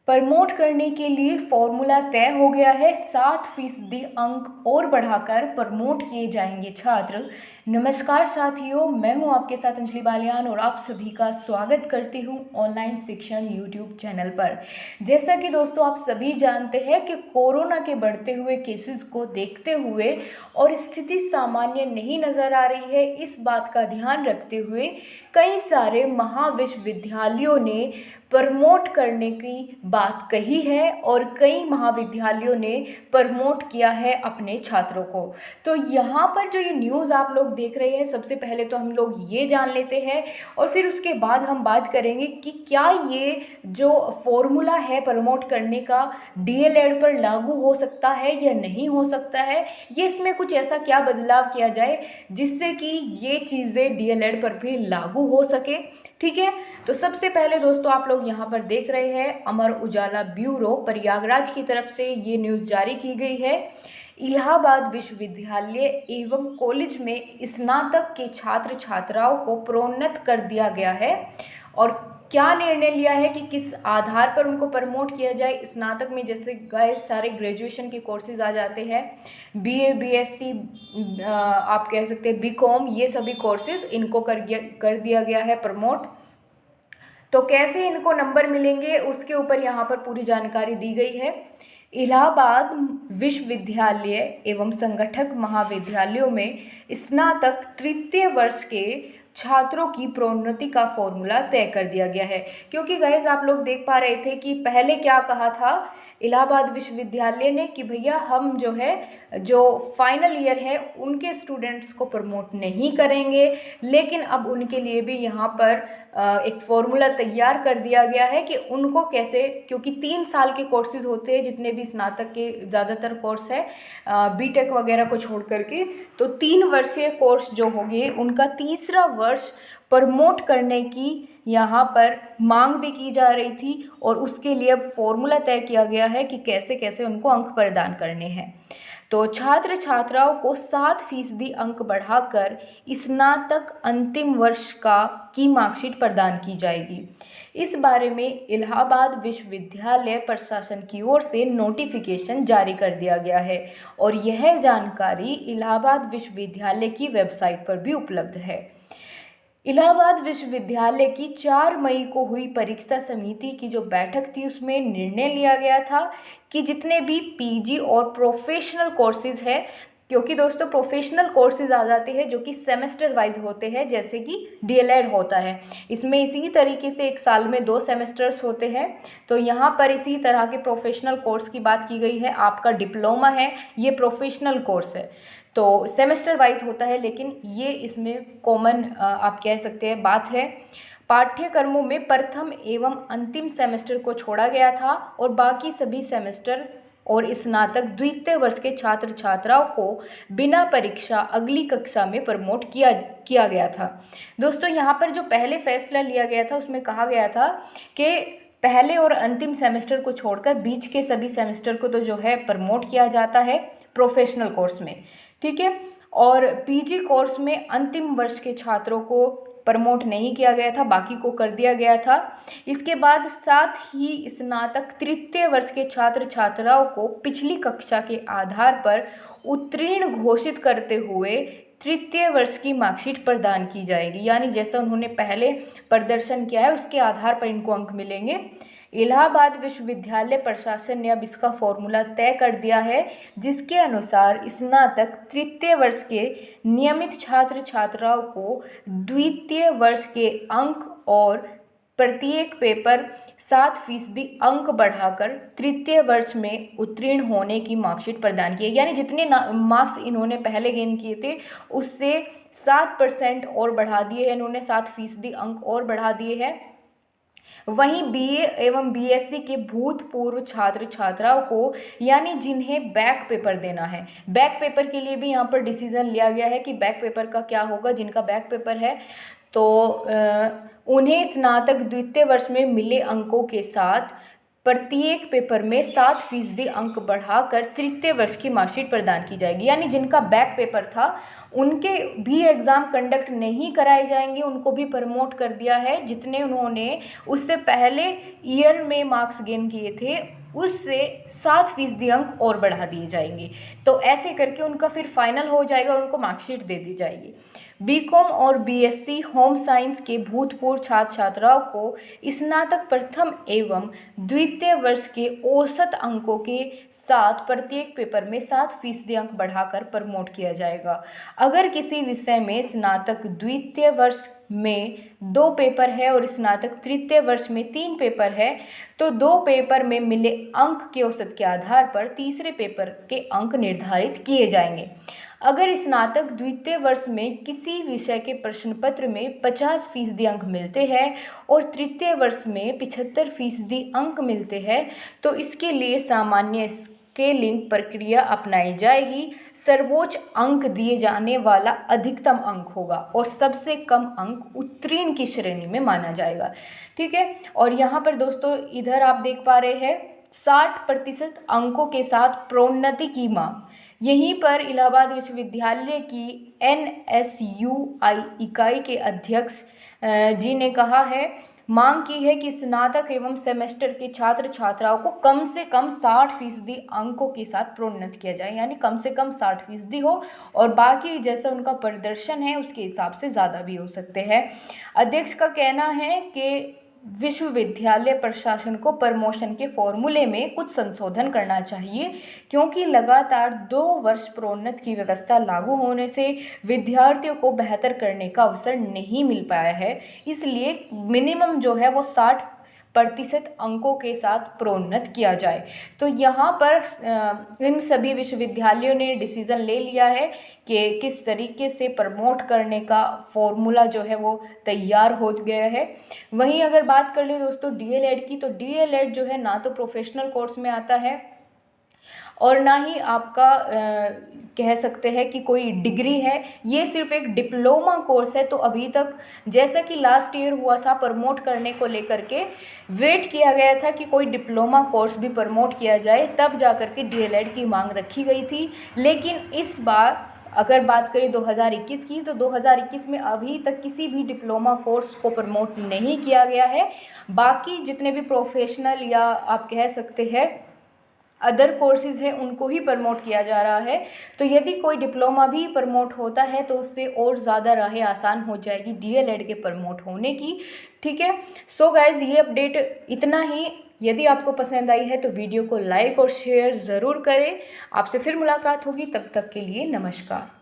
Promote करने के लिए फॉर्मूला तय हो गया है। 7% अंक और बढ़ाकर प्रमोट किए जाएंगे छात्र। नमस्कार साथियों, मैं हूं आपके साथ अंजलि बालियान और आप सभी का स्वागत करती हूं ऑनलाइन शिक्षण यूट्यूब चैनल पर। जैसा कि दोस्तों आप सभी जानते हैं कि कोरोना के बढ़ते हुए केसेस को देखते हुए और स्थिति सामान्य नहीं नज़र आ रही है, इस बात का ध्यान रखते हुए कई सारे महाविश्वविद्यालयों ने प्रमोट करने की बात कही है और कई महाविद्यालयों ने प्रमोट किया है अपने छात्रों को। तो यहाँ पर जो ये न्यूज़ आप लोग देख रहे हैं, सबसे पहले तो हम लोग ये जान लेते हैं और फिर उसके बाद हम बात करेंगे कि क्या ये जो फॉर्मूला है प्रमोट करने का डीएलएड पर लागू हो सकता है या नहीं हो सकता है, ये इसमें कुछ ऐसा क्या बदलाव किया जाए जिससे कि ये चीज़ें डीएलएड पर भी लागू हो सके। ठीक है, तो सबसे पहले दोस्तों आप लोग यहाँ पर देख रहे हैं अमर उजाला ब्यूरो प्रयागराज की तरफ से ये न्यूज़ जारी की गई है। इलाहाबाद विश्वविद्यालय एवं कॉलेज में स्नातक के छात्र छात्राओं को प्रोन्नत कर दिया गया है और क्या निर्णय लिया है कि किस आधार पर उनको प्रमोट किया जाए। स्नातक में जैसे गए सारे ग्रेजुएशन के कोर्सेज आ जाते हैं, बीए बीएससी, आप कह सकते हैं बीकॉम, ये सभी कोर्सेज इनको कर दिया गया है प्रमोट। तो कैसे इनको नंबर मिलेंगे उसके ऊपर यहाँ पर पूरी जानकारी दी गई है। इलाहाबाद विश्वविद्यालय एवं संगठक महाविद्यालयों में स्नातक तृतीय वर्ष के छात्रों की प्रोन्नति का फॉर्मूला तय कर दिया गया है। क्योंकि गाइस आप लोग देख पा रहे थे कि पहले क्या कहा था इलाहाबाद विश्वविद्यालय ने कि भैया हम जो है जो फाइनल ईयर है उनके स्टूडेंट्स को प्रमोट नहीं करेंगे, लेकिन अब उनके लिए भी यहाँ पर एक फॉर्मूला तैयार कर दिया गया है कि उनको कैसे, क्योंकि 3 साल के कोर्सेज होते हैं जितने भी स्नातक के ज़्यादातर कोर्स है बीटेक वगैरह को छोड़ करके, तो 3 वर्षीय कोर्स जो होंगे उनका तीसरा वर्ष प्रमोट करने की यहाँ पर मांग भी की जा रही थी और उसके लिए अब फॉर्मूला तय किया गया है कि कैसे कैसे उनको अंक प्रदान करने हैं। तो छात्र छात्राओं को 7% अंक बढ़ाकर स्नातक अंतिम वर्ष की मार्कशीट प्रदान की जाएगी। इस बारे में इलाहाबाद विश्वविद्यालय प्रशासन की ओर से नोटिफिकेशन जारी कर दिया गया है और यह जानकारी इलाहाबाद विश्वविद्यालय की वेबसाइट पर भी उपलब्ध है। इलाहाबाद विश्वविद्यालय की 4 मई को हुई परीक्षा समिति की जो बैठक थी उसमें निर्णय लिया गया था कि जितने भी पीजी और प्रोफेशनल कोर्सेज है, क्योंकि दोस्तों प्रोफेशनल कोर्सेज आ जाते हैं जो कि सेमेस्टर वाइज होते हैं, जैसे कि डीएलएड होता है, इसमें इसी तरीके से एक साल में 2 सेमेस्टर्स होते हैं। तो यहाँ पर इसी तरह के प्रोफेशनल कोर्स की बात की गई है। आपका डिप्लोमा है, ये प्रोफेशनल कोर्स है, तो सेमेस्टर वाइज होता है, लेकिन ये इसमें कॉमन आप कह सकते हैं बात है। पाठ्यक्रमों में प्रथम एवं अंतिम सेमेस्टर को छोड़ा गया था और बाकी सभी सेमेस्टर और स्नातक द्वितीय वर्ष के छात्र छात्राओं को बिना परीक्षा अगली कक्षा में प्रमोट किया गया था। दोस्तों यहाँ पर जो पहले फैसला लिया गया था उसमें कहा गया था कि पहले और अंतिम सेमेस्टर को छोड़कर बीच के सभी सेमेस्टर को तो जो है प्रमोट किया जाता है प्रोफेशनल कोर्स में, ठीक है। और पीजी कोर्स में अंतिम वर्ष के छात्रों को प्रमोट नहीं किया गया था, बाकी को कर दिया गया था। इसके बाद साथ ही स्नातक तृतीय वर्ष के छात्र छात्राओं को पिछली कक्षा के आधार पर उत्तीर्ण घोषित करते हुए तृतीय वर्ष की मार्कशीट प्रदान की जाएगी। यानी जैसा उन्होंने पहले प्रदर्शन किया है उसके आधार पर इनको अंक मिलेंगे। इलाहाबाद विश्वविद्यालय प्रशासन ने अब इसका फॉर्मूला तय कर दिया है, जिसके अनुसार स्नातक तृतीय वर्ष के नियमित छात्र छात्राओं को द्वितीय वर्ष के अंक और प्रत्येक पेपर 7% अंक बढ़ाकर तृतीय वर्ष में उत्तीर्ण होने की मार्कशीट प्रदान की है। यानी जितने मार्क्स इन्होंने पहले गेन किए थे उससे 7% और बढ़ा दिए हैं इन्होंने, 7% अंक और बढ़ा दिए हैं। वहीं बीए एवं बीएससी के भूतपूर्व छात्र छात्राओं को, यानी जिन्हें बैक पेपर देना है, बैक पेपर के लिए भी यहाँ पर डिसीजन लिया गया है कि बैक पेपर का क्या होगा। जिनका बैक पेपर है तो उन्हें स्नातक द्वितीय वर्ष में मिले अंकों के साथ प्रत्येक पेपर में 7% अंक बढ़ाकर तृतीय वर्ष की मार्कशीट प्रदान की जाएगी। यानी जिनका बैक पेपर था उनके भी एग्ज़ाम कंडक्ट नहीं कराए जाएंगे, उनको भी प्रमोट कर दिया है। जितने उन्होंने उससे पहले ईयर में मार्क्स गेन किए थे उससे 7% अंक और बढ़ा दिए जाएंगे। तो ऐसे करके उनका फिर फाइनल हो जाएगा और उनको मार्कशीट दे दी जाएगी। बीकॉम और बीएससी होम साइंस के भूतपूर्व छात्र छात्राओं को स्नातक प्रथम एवं द्वितीय वर्ष के औसत अंकों के साथ प्रत्येक पेपर में 7% अंक बढ़ाकर प्रमोट किया जाएगा। अगर किसी विषय में स्नातक द्वितीय वर्ष में 2 पेपर है और स्नातक तृतीय वर्ष में 3 पेपर है तो 2 पेपर में मिले अंक के औसत के आधार पर तीसरे पेपर के अंक निर्धारित किए जाएंगे। अगर स्नातक द्वितीय वर्ष में किसी विषय के प्रश्न पत्र में 50% अंक मिलते हैं और तृतीय वर्ष में 75% अंक मिलते हैं तो इसके लिए सामान्य स्केलिंग प्रक्रिया अपनाई जाएगी। सर्वोच्च अंक दिए जाने वाला अधिकतम अंक होगा और सबसे कम अंक उत्तीर्ण की श्रेणी में माना जाएगा। ठीक है, और यहाँ पर दोस्तों इधर आप देख पा रहे हैं 60% अंकों के साथ प्रोन्नति की मांग। यहीं पर इलाहाबाद विश्वविद्यालय की NSUI इकाई के अध्यक्ष जी ने कहा है, मांग की है कि स्नातक एवं सेमेस्टर के छात्र छात्राओं को कम से कम 60% अंकों के साथ प्रोन्नत किया जाए। यानी कम से कम 60% हो और बाकी जैसा उनका प्रदर्शन है उसके हिसाब से ज़्यादा भी हो सकते हैं। अध्यक्ष का कहना है कि विश्वविद्यालय प्रशासन को प्रमोशन के फॉर्मूले में कुछ संशोधन करना चाहिए क्योंकि लगातार 2 वर्ष प्रोन्नत की व्यवस्था लागू होने से विद्यार्थियों को बेहतर करने का अवसर नहीं मिल पाया है। इसलिए मिनिमम जो है वो 60% अंकों के साथ प्रोन्नत किया जाए। तो यहाँ पर इन सभी विश्वविद्यालयों ने डिसीज़न ले लिया है कि किस तरीके से प्रमोट करने का फॉर्मूला जो है वो तैयार हो गया है। वहीं अगर बात कर ले दोस्तों DLED की, तो DLED जो है ना तो प्रोफेशनल कोर्स में आता है और ना ही आपका कह सकते हैं कि कोई डिग्री है, ये सिर्फ एक डिप्लोमा कोर्स है। तो अभी तक जैसा कि लास्ट ईयर हुआ था प्रमोट करने को लेकर के वेट किया गया था कि कोई डिप्लोमा कोर्स भी प्रमोट किया जाए, तब जा कर के DLED की मांग रखी गई थी। लेकिन इस बार अगर बात करें 2021 की, तो 2021 में अभी तक किसी भी डिप्लोमा कोर्स को प्रमोट नहीं किया गया है। बाकी जितने भी प्रोफेशनल या आप कह सकते हैं अदर कोर्सेज़ हैं उनको ही प्रमोट किया जा रहा है। तो यदि कोई डिप्लोमा भी प्रमोट होता है तो उससे और ज़्यादा राहें आसान हो जाएगी DLED के प्रमोट होने की। ठीक है, सो गाइज़ ये अपडेट इतना ही। यदि आपको पसंद आई है तो वीडियो को लाइक और शेयर ज़रूर करें। आपसे फिर मुलाकात होगी, तब तक के लिए नमस्कार।